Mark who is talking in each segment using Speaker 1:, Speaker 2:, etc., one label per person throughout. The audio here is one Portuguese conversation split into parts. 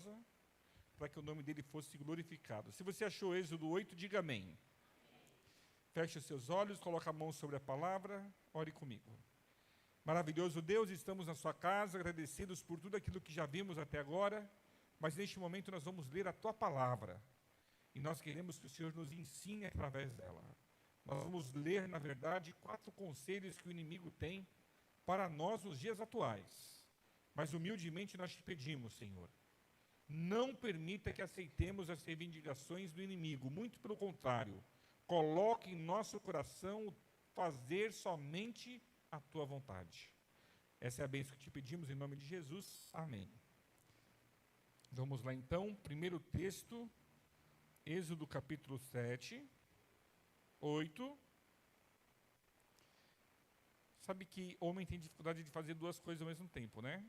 Speaker 1: poderosa, para que o nome dele fosse glorificado. Se você achou Êxodo 8, diga amém. Feche os seus olhos, coloque a mão sobre a palavra, ore comigo. Maravilhoso Deus, estamos na sua casa, agradecidos por tudo aquilo que já vimos até agora, mas neste momento nós vamos ler a tua palavra, e nós queremos que o Senhor nos ensine através dela. Nós vamos ler, na verdade, 4 conselhos que o inimigo tem para nós nos dias atuais. Mas humildemente nós te pedimos, Senhor, não permita que aceitemos as reivindicações do inimigo, muito pelo contrário, coloque em nosso coração fazer somente a tua vontade. Essa é a bênção que te pedimos em nome de Jesus. Amém. Vamos lá então, primeiro texto, Êxodo capítulo 7, 8. Sabe que homem tem dificuldade de fazer 2 coisas ao mesmo tempo, né?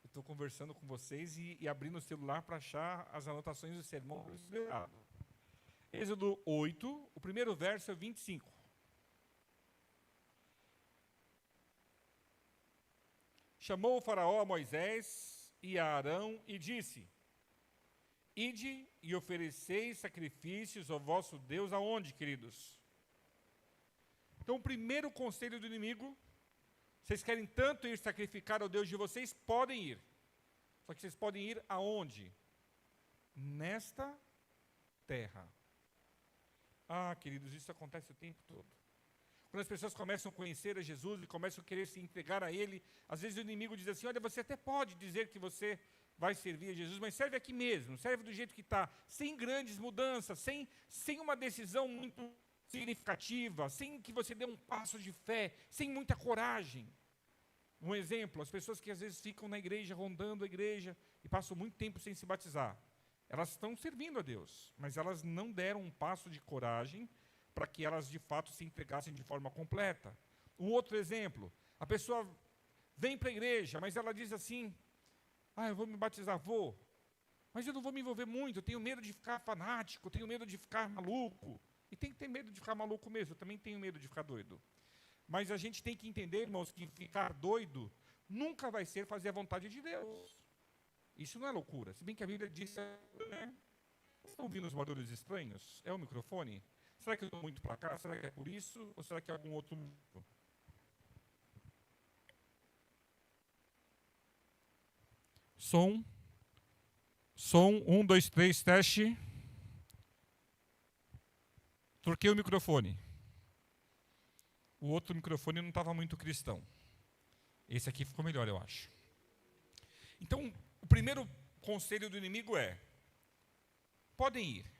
Speaker 1: Eu estou conversando com vocês e abrindo o celular para achar as anotações do sermão. Êxodo 8, o primeiro verso é 25. Chamou o faraó a Moisés e a Arão e disse: Ide e ofereceis sacrifícios ao vosso Deus aonde, queridos? Então, o primeiro conselho do inimigo: vocês querem tanto ir sacrificar ao Deus de vocês? Podem ir. Só que vocês podem ir aonde? Nesta terra. Ah, queridos, isso acontece o tempo todo. Quando as pessoas começam a conhecer a Jesus e começam a querer se entregar a Ele, às vezes o inimigo diz assim: olha, você até pode dizer que você vai servir a Jesus, mas serve aqui mesmo, serve do jeito que está, sem grandes mudanças, sem uma decisão muito significativa, sem que você dê um passo de fé, sem muita coragem. Um exemplo, as pessoas que às vezes ficam na igreja, rondando a igreja, e passam muito tempo sem se batizar. Elas estão servindo a Deus, mas elas não deram um passo de coragem para que elas de fato se entregassem de forma completa. Um outro exemplo, a pessoa vem para a igreja, mas ela diz assim: eu vou me batizar, vou, mas eu não vou me envolver muito, eu tenho medo de ficar fanático, eu tenho medo de ficar maluco. E tem que ter medo de ficar maluco mesmo, eu também tenho medo de ficar doido. Mas a gente tem que entender, irmãos, que ficar doido nunca vai ser fazer a vontade de Deus. Isso não é loucura, se bem que a Bíblia diz, né? Vocês estão ouvindo os barulhos estranhos? É o microfone? Será que eu estou muito para cá? Será que é por isso? Ou será que é algum outro motivo? Som. 1, 2, 3, teste. Troquei o microfone. O outro microfone não estava muito cristão. Esse aqui ficou melhor, eu acho. Então, o primeiro conselho do inimigo é: podem ir,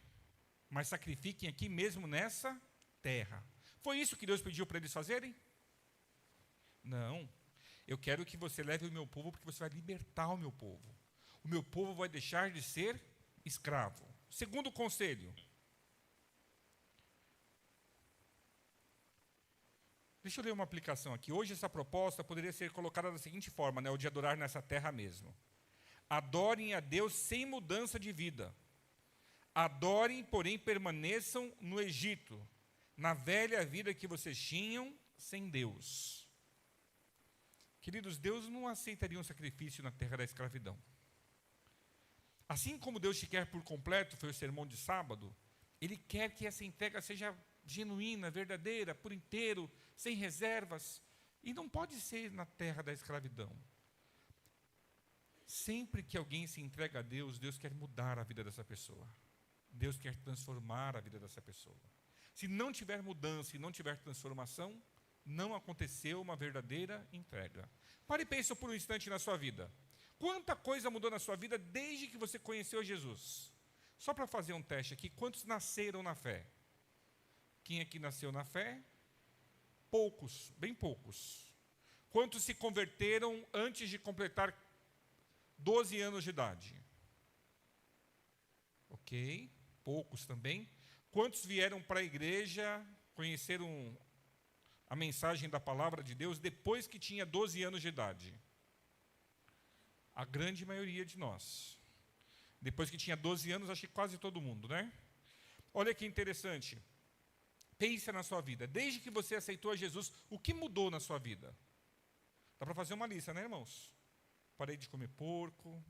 Speaker 1: mas sacrifiquem aqui mesmo nessa terra. Foi isso que Deus pediu para eles fazerem? Não. Eu quero que você leve o meu povo, porque você vai libertar o meu povo. O meu povo vai deixar de ser escravo. Segundo conselho. Deixa eu ler uma aplicação aqui. Hoje essa proposta poderia ser colocada da seguinte forma, né? O de adorar nessa terra mesmo. Adorem a Deus sem mudança de vida. Adorem, porém permaneçam no Egito, na velha vida que vocês tinham sem Deus. Queridos, Deus não aceitaria um sacrifício na terra da escravidão. Assim como Deus te quer por completo, foi o sermão de sábado, Ele quer que essa entrega seja genuína, verdadeira, por inteiro, sem reservas. E não pode ser na terra da escravidão. Sempre que alguém se entrega a Deus, Deus quer mudar a vida dessa pessoa. Deus quer transformar a vida dessa pessoa. Se não tiver mudança e não tiver transformação, não aconteceu uma verdadeira entrega. Pare e pense por um instante na sua vida. Quanta coisa mudou na sua vida desde que você conheceu Jesus? Só para fazer um teste aqui, quantos nasceram na fé? Quem aqui nasceu na fé? Poucos, bem poucos. Quantos se converteram antes de completar 12 anos de idade? Ok, poucos também. Quantos vieram para a igreja, conheceram a mensagem da palavra de Deus depois que tinha 12 anos de idade? A grande maioria de nós. Depois que tinha 12 anos, acho que quase todo mundo, né? Olha que interessante. Pensa na sua vida. Desde que você aceitou a Jesus, o que mudou na sua vida? Dá para fazer uma lista, né, irmãos? Parei de comer porco.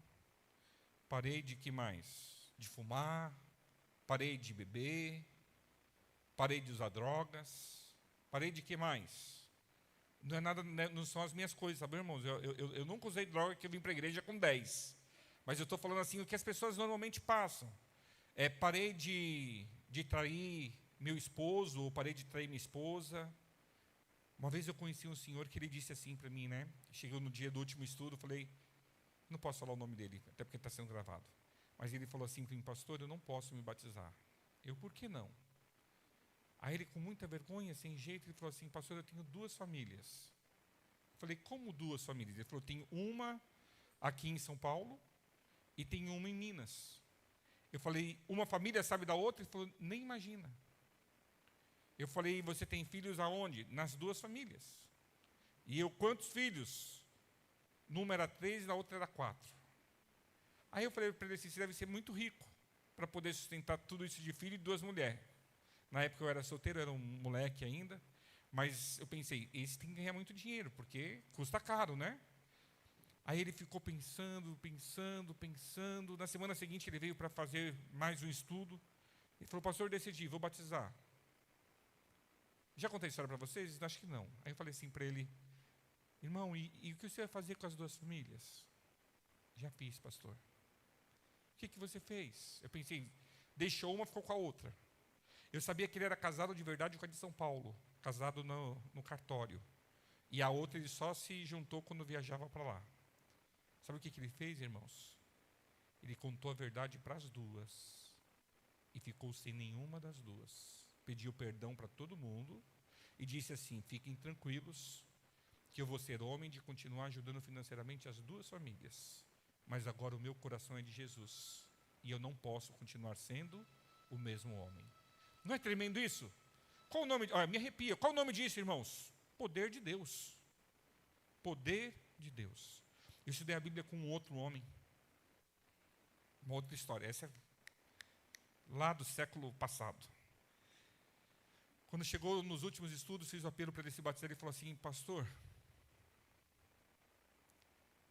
Speaker 1: Parei de que mais? De fumar, parei de beber, parei de usar drogas, parei de que mais? Não é nada, não são as minhas coisas, sabe, irmãos? Eu nunca usei droga, que eu vim para a igreja com 10. Mas eu estou falando assim, o que as pessoas normalmente passam. Parei de trair meu esposo, ou parei de trair minha esposa. Uma vez eu conheci um senhor que ele disse assim para mim, né? Chegou no dia do último estudo, eu falei, não posso falar o nome dele, até porque está sendo gravado. Mas ele falou assim para mim, pastor, eu não posso me batizar. Eu, por que não? Aí ele, com muita vergonha, sem jeito, ele falou assim, pastor, eu tenho 2 famílias. Eu falei, como 2 famílias? Ele falou, tenho uma aqui em São Paulo e tenho uma em Minas. Eu falei, uma família sabe da outra? Ele falou, nem imagina. Eu falei, você tem filhos aonde? Nas 2 famílias. E eu, quantos filhos? Numa era 3 e na outra era 4. Aí eu falei para ele assim, você deve ser muito rico para poder sustentar tudo isso de filho e 2 mulheres. Na época eu era solteiro, era um moleque ainda, mas eu pensei, esse tem que ganhar muito dinheiro, porque custa caro, né? Aí ele ficou pensando. Na semana seguinte ele veio para fazer mais um estudo. Ele falou, pastor, decidi, vou batizar. Já contei a história para vocês? Acho que não. Aí eu falei assim para ele, irmão, e o que você vai fazer com as 2 famílias? Já fiz, pastor. O que você fez? Eu pensei, deixou uma, ficou com a outra. Eu sabia que ele era casado de verdade com a de São Paulo, casado no cartório. E a outra ele só se juntou quando viajava para lá. Sabe o que ele fez, irmãos? Ele contou a verdade para as 2 e ficou sem nenhuma das 2. Pediu perdão para todo mundo e disse assim, fiquem tranquilos que eu vou ser homem de continuar ajudando financeiramente as 2 famílias. Mas agora o meu coração é de Jesus e eu não posso continuar sendo o mesmo homem. Não é tremendo isso? Qual o nome? Me arrepia. Qual o nome disso, irmãos? Poder de Deus. Poder de Deus. Eu estudei a Bíblia com um outro homem. Uma outra história. Essa é lá do século passado. Quando chegou nos últimos estudos, fiz o apelo para ele se batizar. Ele falou assim, pastor,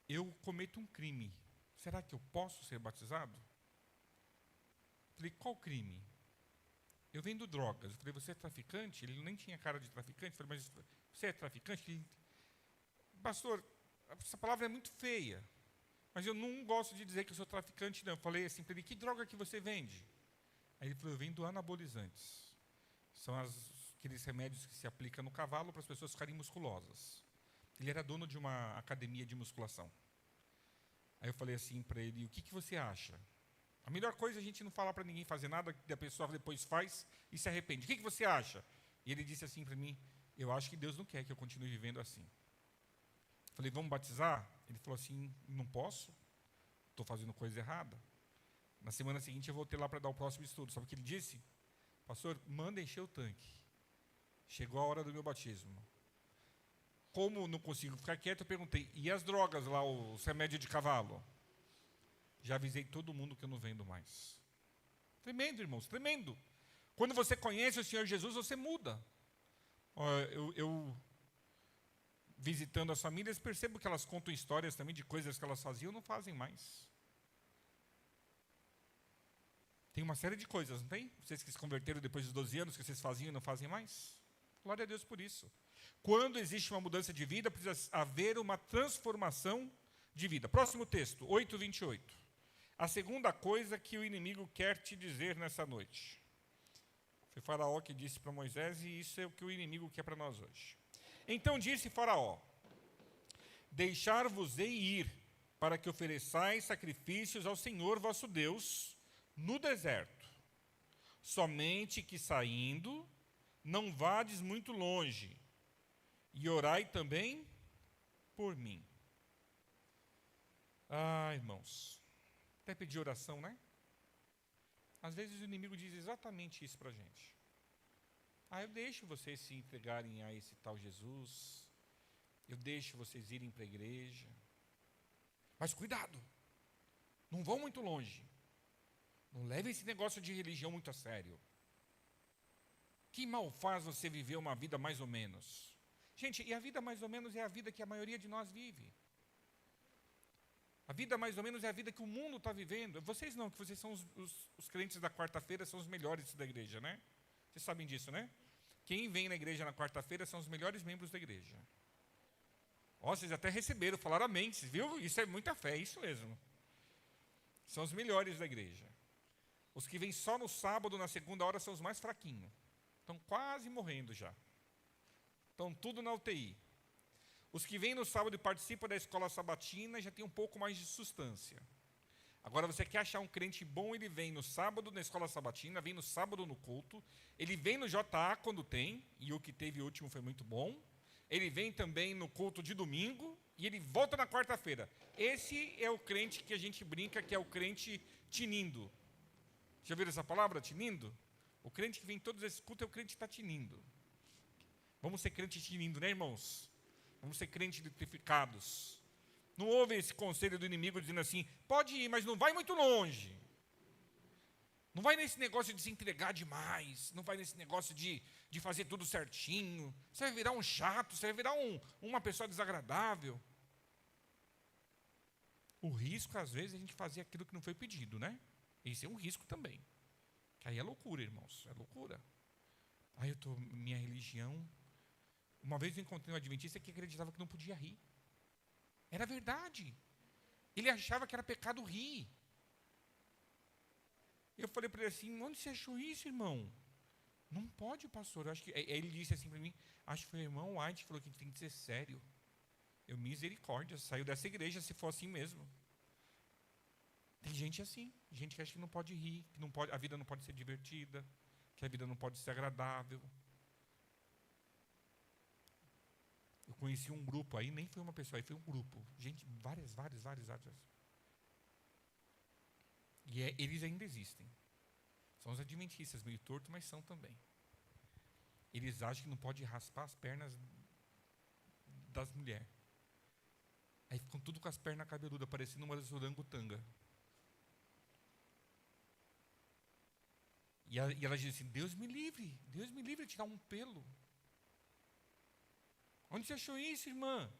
Speaker 1: eu cometo um crime. Será que eu posso ser batizado? Falei, qual crime? Eu vendo drogas. Eu falei, você é traficante? Ele nem tinha cara de traficante. Eu falei, mas você é traficante? Ele, pastor, essa palavra é muito feia, mas eu não gosto de dizer que eu sou traficante, não. Eu falei assim para ele, que droga que você vende? Aí ele falou, eu vendo anabolizantes. São aqueles remédios que se aplicam no cavalo para as pessoas ficarem musculosas. Ele era dono de uma academia de musculação. Aí eu falei assim para ele, o que você acha? A melhor coisa é a gente não falar para ninguém fazer nada, que a pessoa depois faz e se arrepende. O que você acha? E ele disse assim para mim, eu acho que Deus não quer que eu continue vivendo assim. Falei, vamos batizar? Ele falou assim, não posso, estou fazendo coisa errada. Na semana seguinte eu voltei lá para dar o próximo estudo. Sabe o que ele disse? Pastor, manda encher o tanque. Chegou a hora do meu batismo. Como não consigo ficar quieto, eu perguntei, e as drogas lá, os remédios de cavalo? Já avisei todo mundo que eu não vendo mais. Tremendo, irmãos, tremendo. Quando você conhece o Senhor Jesus, você muda. Eu visitando as famílias, percebo que elas contam histórias também de coisas que elas faziam e não fazem mais. Tem uma série de coisas, não tem? Vocês que se converteram depois dos 12 anos, que vocês faziam e não fazem mais? Glória a Deus por isso. Quando existe uma mudança de vida, precisa haver uma transformação de vida. Próximo texto, 8:28. A segunda coisa que o inimigo quer te dizer nessa noite. Foi Faraó que disse para Moisés, e isso é o que o inimigo quer para nós hoje. Então disse Faraó, deixar-vos-ei ir, para que ofereçais sacrifícios ao Senhor vosso Deus no deserto. Somente que saindo, não vades muito longe, e orai também por mim. Irmãos, até pedir oração, né? Às vezes o inimigo diz exatamente isso para a gente. Eu deixo vocês se entregarem a esse tal Jesus, eu deixo vocês irem para a igreja, mas cuidado, não vão muito longe, não leve esse negócio de religião muito a sério. Que mal faz você viver uma vida mais ou menos? Gente, e a vida mais ou menos é a vida que a maioria de nós vive. A vida, mais ou menos, é a vida que o mundo está vivendo. Vocês não, que vocês são os crentes da quarta-feira, são os melhores da igreja, né? Vocês sabem disso, né? Quem vem na igreja na quarta-feira são os melhores membros da igreja. Ó, vocês até receberam, falaram amém, viu? Isso é muita fé, é isso mesmo. São os melhores da igreja. Os que vêm só no sábado, na segunda hora, são os mais fraquinhos. Estão quase morrendo já. Estão tudo na UTI. Os que vêm no sábado e participam da escola sabatina já tem um pouco mais de substância. Agora, você quer achar um crente bom, ele vem no sábado na escola sabatina, vem no sábado no culto, ele vem no JA quando tem, e o que teve o último foi muito bom, ele vem também no culto de domingo, e ele volta na quarta-feira. Esse é o crente que a gente brinca, que é o crente tinindo. Já viram essa palavra, tinindo? O crente que vem em todos esses cultos é o crente que está tinindo. Vamos ser crente tinindo, né, irmãos? Vamos ser crentes eletrificados. Não houve esse conselho do inimigo dizendo assim, pode ir, mas não vai muito longe. Não vai nesse negócio de se entregar demais. Não vai nesse negócio de fazer tudo certinho. Você vai virar um chato, você vai virar uma pessoa desagradável. O risco, às vezes, é a gente fazer aquilo que não foi pedido, né? Esse é um risco também. Que aí é loucura, irmãos. É loucura. Aí minha religião... Uma vez eu encontrei um adventista que acreditava que não podia rir. Era verdade. Ele achava que era pecado rir. Eu falei para ele assim, onde você achou isso, irmão? Não pode, pastor. Eu acho que... Ele disse assim para mim, acho que foi o irmão White que falou que a gente tem que ser sério. Eu, misericórdia, saiu dessa igreja se for assim mesmo. Tem gente assim, gente que acha que não pode rir, que não pode, a vida não pode ser divertida, que a vida não pode ser agradável. Eu conheci um grupo aí, nem foi uma pessoa, aí foi um grupo. Gente, várias. E eles ainda existem. São os adventistas, meio tortos, mas são também. Eles acham que não pode raspar as pernas das mulheres. Aí ficam tudo com as pernas cabeludas, parecendo uma orangotanga. E ela diz assim, Deus me livre de tirar um pelo. Onde você achou isso, irmã?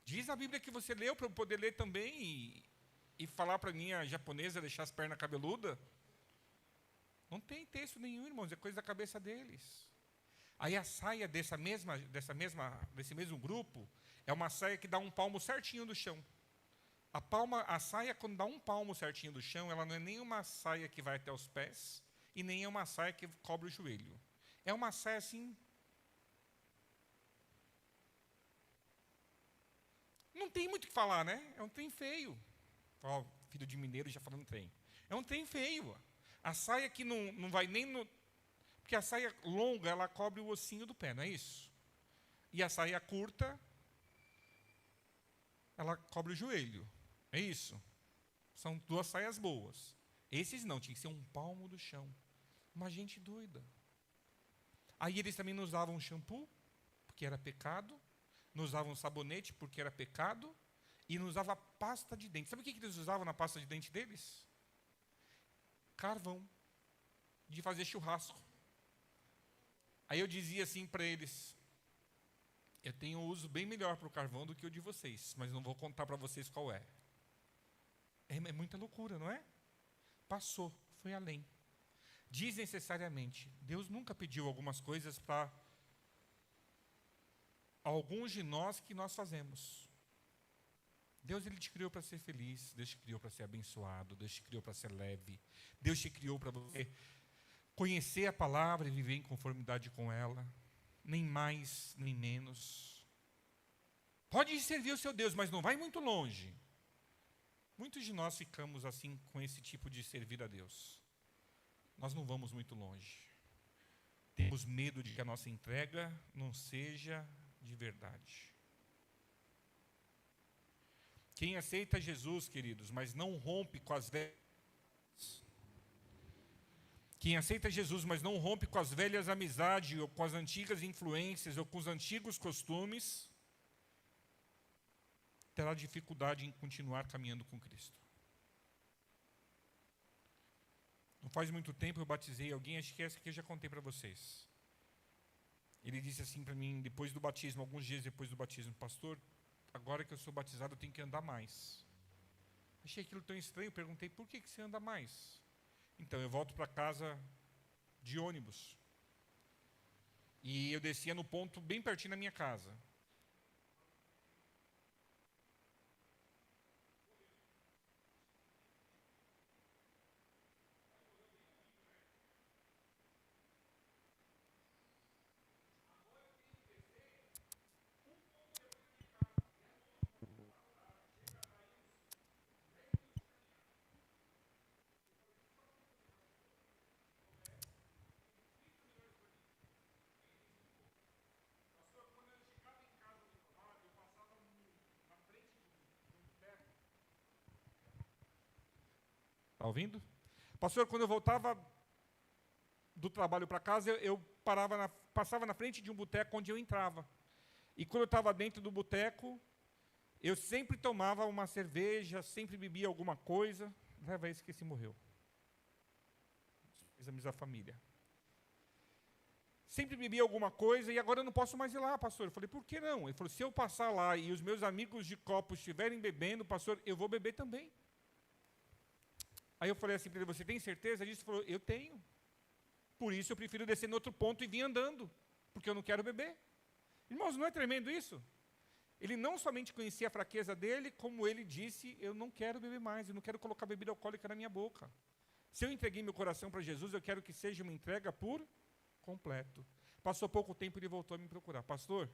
Speaker 1: Diz a Bíblia que você leu para eu poder ler também e falar para a minha japonesa deixar as pernas cabeludas. Não tem texto nenhum, irmãos, é coisa da cabeça deles. Aí a saia desse mesmo grupo é uma saia que dá um palmo certinho do chão. A saia, quando dá um palmo certinho do chão, ela não é nem uma saia que vai até os pés e nem é uma saia que cobre o joelho. É uma saia assim. Não tem muito o que falar, né? É um trem feio. Ó, filho de mineiro já falando trem. É um trem feio. A saia que não vai nem no... Porque a saia longa, ela cobre o ossinho do pé, não é isso? E a saia curta, ela cobre o joelho. É isso? São duas saias boas. Esses não, tinha que ser um palmo do chão. Uma gente doida. Aí eles também não usavam shampoo, porque era pecado. Não usavam sabonete, porque era pecado. E não usavam pasta de dente. Sabe o que eles usavam na pasta de dente deles? Carvão. De fazer churrasco. Aí eu dizia assim para eles, eu tenho um uso bem melhor para o carvão do que o de vocês, mas não vou contar para vocês qual é. É muita loucura, não é? Passou, foi além. Desnecessariamente. Deus nunca pediu algumas coisas para alguns de nós que nós fazemos. Deus, Ele te criou para ser feliz, Deus te criou para ser abençoado, Deus te criou para ser leve, Deus te criou para você conhecer a palavra e viver em conformidade com ela, nem mais, nem menos. Pode servir o seu Deus, mas não vai muito longe. Muitos de nós ficamos assim com esse tipo de servir a Deus. Nós não vamos muito longe. Temos medo de que a nossa entrega não seja de verdade. Quem aceita Jesus, queridos, mas não rompe com as velhas... Quem aceita Jesus, mas não rompe com as velhas amizades, ou com as antigas influências, ou com os antigos costumes, terá dificuldade em continuar caminhando com Cristo. Não faz muito tempo eu batizei alguém, acho que essa que eu já contei para vocês. Ele disse assim para mim, depois do batismo, alguns dias depois do batismo, pastor, agora que eu sou batizado, eu tenho que andar mais. Achei aquilo tão estranho, perguntei, por que você anda mais? Então, eu volto para casa de ônibus. E eu descia no ponto bem pertinho da minha casa. Está ouvindo? Pastor, quando eu voltava do trabalho para casa, eu passava na frente de um boteco onde eu entrava. E quando eu estava dentro do boteco, eu sempre tomava uma cerveja, sempre bebia alguma coisa. Leva esse que esse morreu. Exames da família. Sempre bebia alguma coisa e agora eu não posso mais ir lá, pastor. Eu falei, por que não? Ele falou, se eu passar lá e os meus amigos de copo estiverem bebendo, pastor, eu vou beber também. Aí eu falei assim para ele, você tem certeza disso? Ele falou, eu tenho. Por isso eu prefiro descer no outro ponto e vir andando, porque eu não quero beber. Irmãos, não é tremendo isso? Ele não somente conhecia a fraqueza dele, como ele disse, eu não quero beber mais, eu não quero colocar bebida alcoólica na minha boca. Se eu entreguei meu coração para Jesus, eu quero que seja uma entrega por completo. Passou pouco tempo e ele voltou a me procurar. Pastor,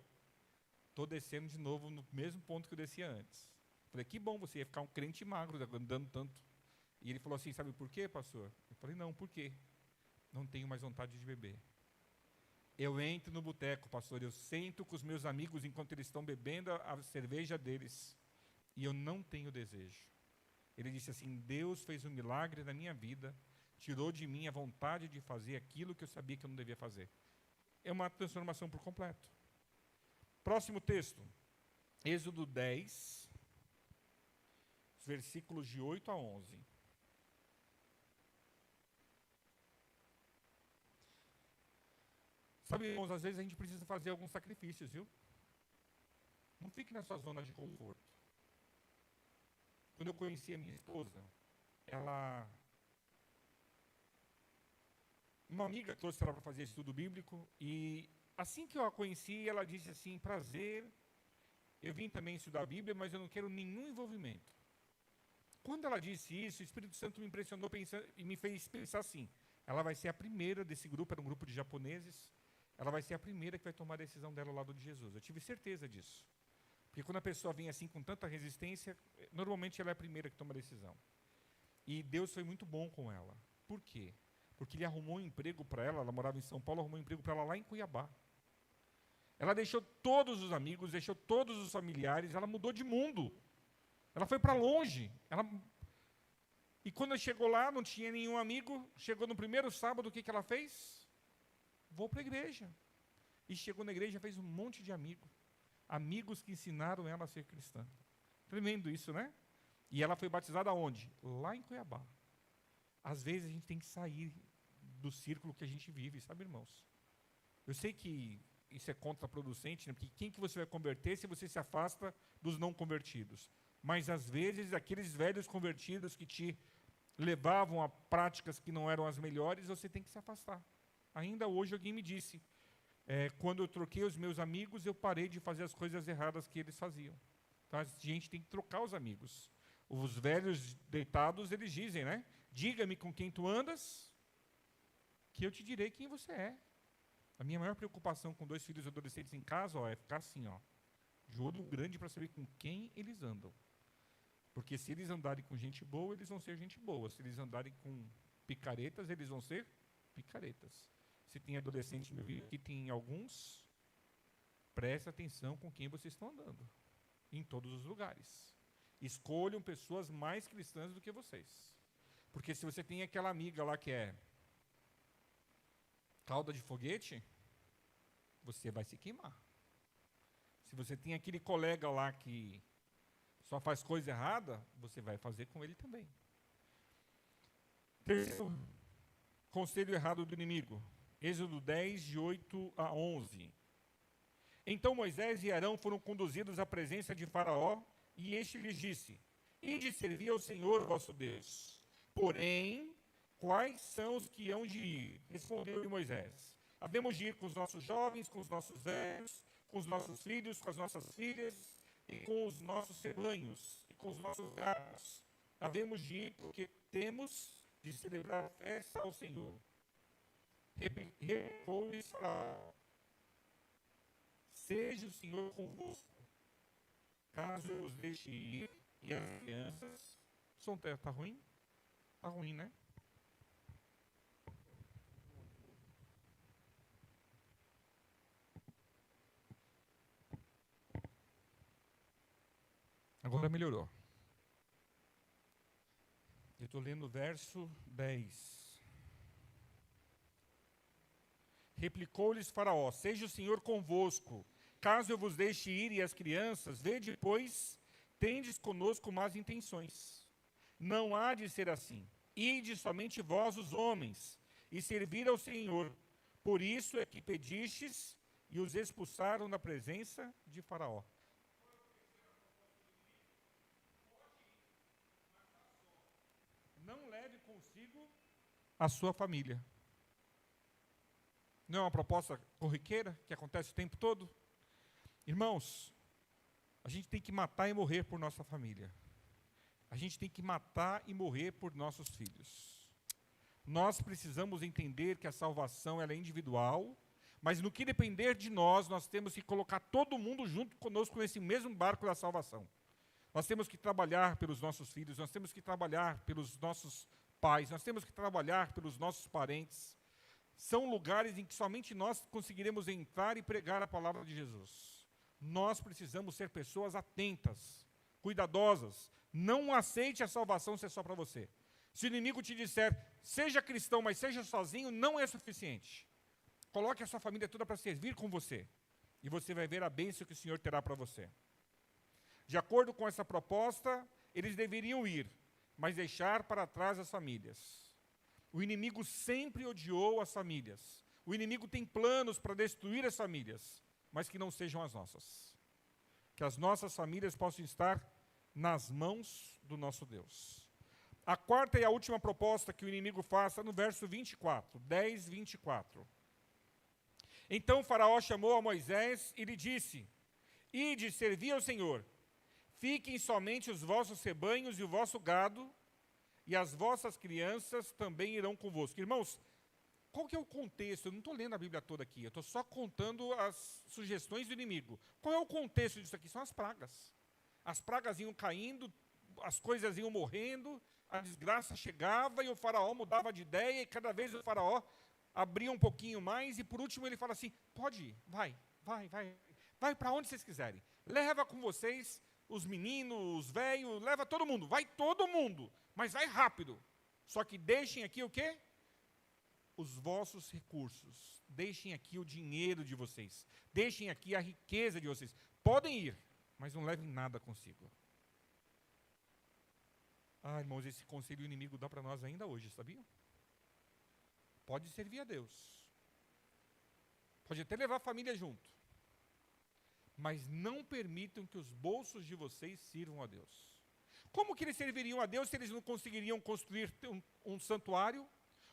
Speaker 1: estou descendo de novo no mesmo ponto que eu descia antes. Falei, que bom, você ia ficar um crente magro, andando tanto. E ele falou assim, sabe por quê, pastor? Eu falei, não, por quê? Não tenho mais vontade de beber. Eu entro no boteco, pastor, eu sento com os meus amigos enquanto eles estão bebendo a cerveja deles. E eu não tenho desejo. Ele disse assim, Deus fez um milagre na minha vida, tirou de mim a vontade de fazer aquilo que eu sabia que eu não devia fazer. É uma transformação por completo. Próximo texto, Êxodo 10, versículos de 8 a 11. Sabe, irmãos, às vezes a gente precisa fazer alguns sacrifícios, viu? Não fique na sua zona de conforto. Quando eu conheci a minha esposa, uma amiga trouxe ela para fazer estudo bíblico, e assim que eu a conheci, ela disse assim, prazer, eu vim também estudar a Bíblia, mas eu não quero nenhum envolvimento. Quando ela disse isso, o Espírito Santo me impressionou e me fez pensar assim, ela vai ser a primeira desse grupo, era um grupo de japoneses, ela vai ser a primeira que vai tomar a decisão dela ao lado de Jesus. Eu tive certeza disso. Porque quando a pessoa vem assim com tanta resistência, normalmente ela é a primeira que toma a decisão. E Deus foi muito bom com ela. Por quê? Porque ele arrumou um emprego para ela, ela morava em São Paulo, arrumou um emprego para ela lá em Cuiabá. Ela deixou todos os amigos, deixou todos os familiares, ela mudou de mundo. Ela foi para longe. E quando chegou lá, não tinha nenhum amigo, chegou no primeiro sábado, o que ela fez? Vou para a igreja. E chegou na igreja, fez um monte de amigos. Amigos que ensinaram ela a ser cristã. Tremendo isso, né? E ela foi batizada aonde? Lá em Cuiabá. Às vezes a gente tem que sair do círculo que a gente vive, sabe, irmãos? Eu sei que isso é contraproducente, né? Porque quem que você vai converter se você se afasta dos não convertidos? Mas às vezes aqueles velhos convertidos que te levavam a práticas que não eram as melhores, você tem que se afastar. Ainda hoje alguém me disse, quando eu troquei os meus amigos, eu parei de fazer as coisas erradas que eles faziam. Então, a gente tem que trocar os amigos. Os velhos deitados, eles dizem, né? Diga-me com quem tu andas, que eu te direi quem você é. A minha maior preocupação com 2 filhos adolescentes em casa, é ficar assim, de olho grande para saber com quem eles andam. Porque se eles andarem com gente boa, eles vão ser gente boa. Se eles andarem com picaretas, eles vão ser picaretas. Se tem adolescente no vídeo, que tem alguns, preste atenção com quem vocês estão andando. Em todos os lugares. Escolham pessoas mais cristãs do que vocês. Porque se você tem aquela amiga lá que é cauda de foguete, você vai se queimar. Se você tem aquele colega lá que só faz coisa errada, você vai fazer com ele também. Terceiro conselho errado do inimigo. Êxodo 10, de 8 a 11. Então Moisés e Arão foram conduzidos à presença de Faraó, e este lhes disse: Ide servir ao Senhor vosso Deus. Porém, quais são os que hão de ir? Respondeu-lhe Moisés: havemos de ir com os nossos jovens, com os nossos velhos, com os nossos filhos, com as nossas filhas, e com os nossos rebanhos, e com os nossos gados. Havemos de ir porque temos de celebrar festa ao Senhor. Replicou-lhes Faraó: seja o Senhor convosco, caso eu os deixe ir, e as crianças... Som tá ruim? Tá ruim, né? Agora melhorou. Eu estou lendo o verso 10. Replicou-lhes Faraó: seja o Senhor convosco, caso eu vos deixe ir e as crianças, vede, pois, tendes conosco más intenções. Não há de ser assim. Ide somente vós, os homens, e servir ao Senhor. Por isso é que pedistes, e os expulsaram da presença de Faraó. Não leve consigo a sua família. Não é uma proposta corriqueira que acontece o tempo todo? Irmãos, a gente tem que matar e morrer por nossa família. A gente tem que matar e morrer por nossos filhos. Nós precisamos entender que a salvação ela é individual, mas no que depender de nós, nós temos que colocar todo mundo junto conosco nesse mesmo barco da salvação. Nós temos que trabalhar pelos nossos filhos, nós temos que trabalhar pelos nossos pais, nós temos que trabalhar pelos nossos parentes. São lugares em que somente nós conseguiremos entrar e pregar a palavra de Jesus. Nós precisamos ser pessoas atentas, cuidadosas. Não aceite a salvação ser só para você. Se o inimigo te disser, seja cristão, mas seja sozinho, não é suficiente. Coloque a sua família toda para servir com você. E você vai ver a bênção que o Senhor terá para você. De acordo com essa proposta, eles deveriam ir, mas deixar para trás as famílias. O inimigo sempre odiou as famílias. O inimigo tem planos para destruir as famílias, mas que não sejam as nossas. Que as nossas famílias possam estar nas mãos do nosso Deus. A quarta e a última proposta que o inimigo faz está no verso 24, 10, 24. Então Faraó chamou a Moisés e lhe disse: ide servir ao Senhor. Fiquem somente os vossos rebanhos e o vosso gado, e as vossas crianças também irão convosco. Irmãos, qual que é o contexto? Eu não estou lendo a Bíblia toda aqui, eu estou só contando as sugestões do inimigo. Qual é o contexto disso aqui? São as pragas. As pragas iam caindo, as coisas iam morrendo, a desgraça chegava e o faraó mudava de ideia, e cada vez o faraó abria um pouquinho mais, e por último ele fala assim: pode ir, vai para onde vocês quiserem. Leva com vocês os meninos, os velhos, leva todo mundo, vai todo mundo, mas vai rápido. Só que deixem aqui o quê? Os vossos recursos, deixem aqui o dinheiro de vocês, deixem aqui a riqueza de vocês. Podem ir, mas não levem nada consigo. Ah, irmãos, esse conselho inimigo dá para nós ainda hoje, sabiam? Pode servir a Deus. Pode até levar a família junto. Mas não permitam que os bolsos de vocês sirvam a Deus. Como que eles serviriam a Deus se eles não conseguiriam construir um santuário?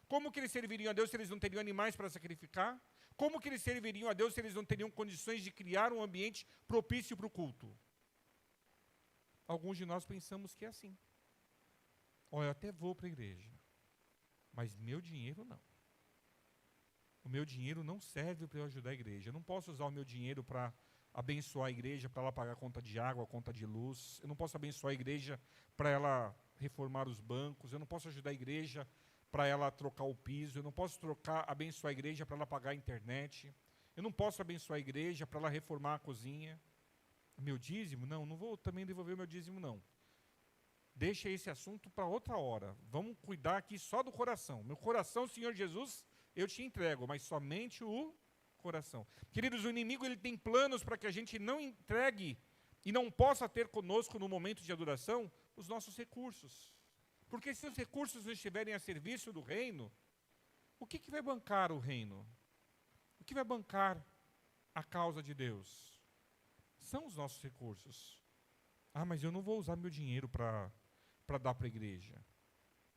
Speaker 1: Como que eles serviriam a Deus se eles não teriam animais para sacrificar? Como que eles serviriam a Deus se eles não teriam condições de criar um ambiente propício para o culto? Alguns de nós pensamos que é assim. Olha, eu até vou para a igreja, mas meu dinheiro não. O meu dinheiro não serve para eu ajudar a igreja. Eu não posso usar o meu dinheiro para abençoar a igreja, para ela pagar a conta de água, a conta de luz. Eu não posso abençoar a igreja para ela reformar os bancos. Eu não posso ajudar a igreja para ela trocar o piso. Eu não posso abençoar a igreja para ela pagar a internet. Eu não posso abençoar a igreja para ela reformar a cozinha. Meu dízimo? Não vou também devolver o meu dízimo, não. Deixa esse assunto para outra hora. Vamos cuidar aqui só do coração. Meu coração, Senhor Jesus, eu te entrego, mas somente o coração. Queridos, o inimigo ele tem planos para que a gente não entregue e não possa ter conosco no momento de adoração os nossos recursos. Porque se os recursos não estiverem a serviço do reino, o que vai bancar o reino? O que vai bancar a causa de Deus? São os nossos recursos. Ah, mas eu não vou usar meu dinheiro para dar para a igreja.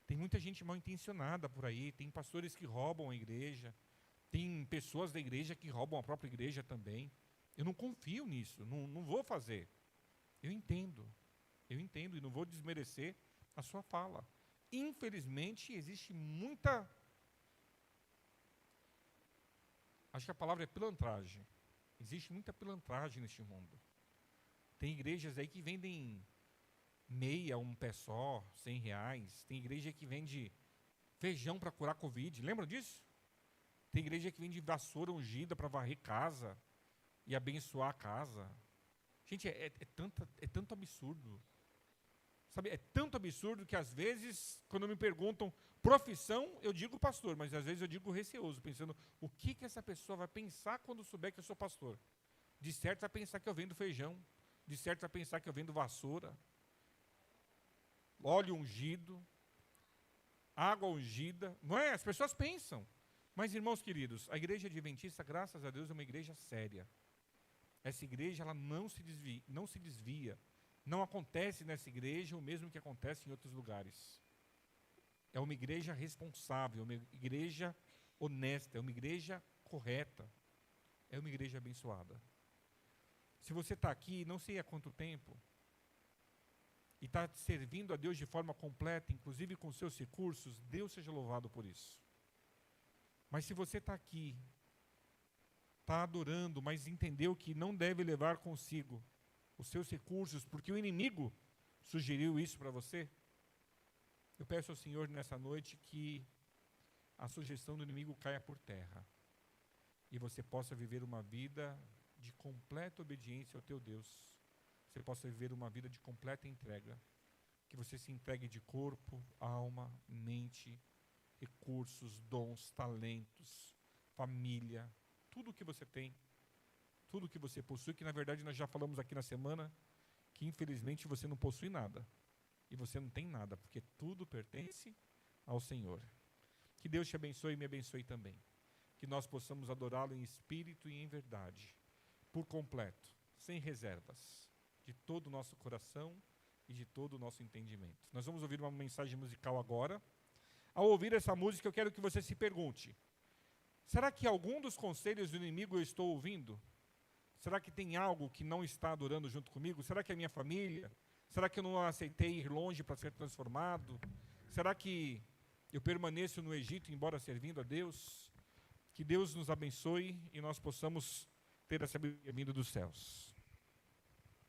Speaker 1: Tem muita gente mal intencionada por aí, tem pastores que roubam a igreja, tem pessoas da igreja que roubam a própria igreja também. Eu não confio nisso, não vou fazer. Eu entendo e não vou desmerecer a sua fala. Infelizmente, existe muita... Acho que a palavra é pilantragem. Existe muita pilantragem neste mundo. Tem igrejas aí que vendem meia, um pé só, R$100. Tem igreja que vende feijão para curar Covid. Lembram disso? Tem igreja que vende vassoura ungida para varrer casa e abençoar a casa. Gente, é tanto absurdo. Sabe, é tanto absurdo que às vezes, quando me perguntam profissão, eu digo pastor, mas às vezes eu digo receoso, pensando, o que essa pessoa vai pensar quando souber que eu sou pastor? De certo vai pensar que eu vendo feijão, de certo vai pensar que eu vendo vassoura, óleo ungido, água ungida, não é? As pessoas pensam. Mas, irmãos queridos, a igreja adventista, graças a Deus, é uma igreja séria. Essa igreja, ela não se desvia. Não acontece nessa igreja o mesmo que acontece em outros lugares. É uma igreja responsável, é uma igreja honesta, é uma igreja correta, é uma igreja abençoada. Se você está aqui, não sei há quanto tempo, e está servindo a Deus de forma completa, inclusive com seus recursos, Deus seja louvado por isso. Mas se você está aqui, está adorando, mas entendeu que não deve levar consigo os seus recursos, porque o inimigo sugeriu isso para você, eu peço ao Senhor nessa noite que a sugestão do inimigo caia por terra e você possa viver uma vida de completa obediência ao teu Deus. Você possa viver uma vida de completa entrega, que você se entregue de corpo, alma, mente, recursos, dons, talentos, família, tudo o que você tem, tudo o que você possui, que na verdade nós já falamos aqui na semana, que infelizmente você não possui nada, e você não tem nada, porque tudo pertence ao Senhor. Que Deus te abençoe e me abençoe também, que nós possamos adorá-lo em espírito e em verdade, por completo, sem reservas, de todo o nosso coração e de todo o nosso entendimento. Nós vamos ouvir uma mensagem musical agora. Ao ouvir essa música, eu quero que você se pergunte, será que algum dos conselhos do inimigo eu estou ouvindo? Será que tem algo que não está adorando junto comigo? Será que é minha família? Será que eu não aceitei ir longe para ser transformado? Será que eu permaneço no Egito, embora servindo a Deus? Que Deus nos abençoe e nós possamos ter essa sabedoria vinda dos céus.